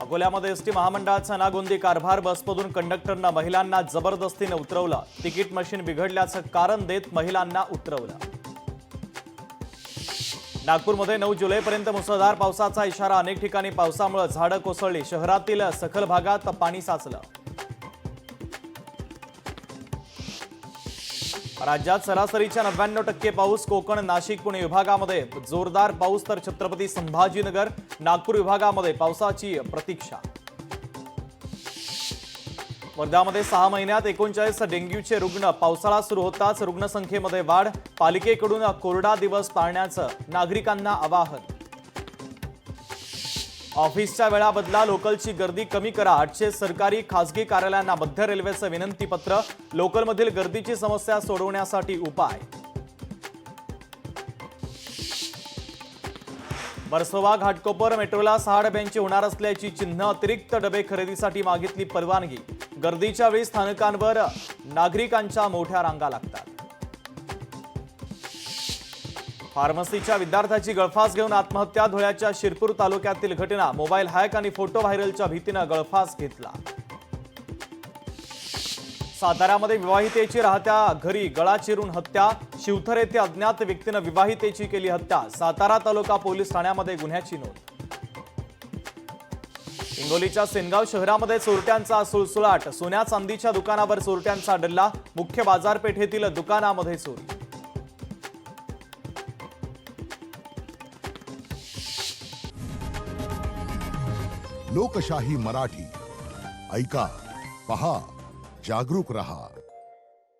अकोल्यामध्ये एसटी महामंडळाचा नागोंदी कारभार बसमधून कंडक्टरनं महिलांना जबरदस्तीने उतरवलं। तिकीट मशीन बिघडल्याचं कारण देत महिलांना उतरवलं। नागपूरमध्ये 9 जुलैपर्यंत मुसळधार पावसाचा इशारा। अनेक ठिकाणी पावसामुळे झाडं कोसळली। शहरातील सखल भागात पाणी साचलं। राज्यात सरासरीच्या 99% पाऊस। कोकण, नाशिक, पुणे विभागामध्ये जोरदार पाऊस तर छत्रपती संभाजीनगर, नागपूर विभागामध्ये पावसाची प्रतीक्षा। वर्ध्यामध्ये 6 महिन्यात 39 डेंग्यूचे रुग्ण। पावसाळा सुरू होताच रुग्णसंख्येमध्ये वाढ। पालिकेकडून कोरडा दिवस पाळण्याचं नागरिकांना आवाहन। ऑफिसच्या वेळा बदला, लोकलची गर्दी कमी करा। 800 सरकारी खासगी कार्यालयांना मध्य रेल्वेचं विनंती पत्र। लोकलमधील गर्दीची समस्या सोडवण्यासाठी उपाय। वर्सोवा घाटकोपर मेट्रोला 6 डब्यांची होणार असल्याची चिन्ह। अतिरिक्त डबे खरेदीसाठी मागितली परवानगी। गर्दीच्या वेळी स्थानकांवर नागरिकांच्या मोठ्या रांगा लागतात। फार्मसीच्या विद्यार्थ्याची गळफास घेऊन आत्महत्या। धुळ्याच्या शिरपूर तालुक्यातील घटना। मोबाईल हॅक आणि फोटो व्हायरलच्या भीतीने गळफास घेतला। साताऱ्यामध्ये विवाहितेची राहत्या घरी गळा चिरून हत्या। शिवथर येथे अज्ञात व्यक्तीने विवाहितेची केली हत्या। सातारा तालुका पोलीस ठाण्यामध्ये गुन्ह्याची नोंद। हिंगोलीच्या सेनगाव शहरामध्ये चोरट्यांचा सुळसुळाट। सोन्या चांदीच्या दुकानावर चोरट्यांचा डल्ला। मुख्य बाजारपेठेतील दुकानामध्ये चोरी। लोकशाही मराठी ऐका, पहा, जागरूक रहा।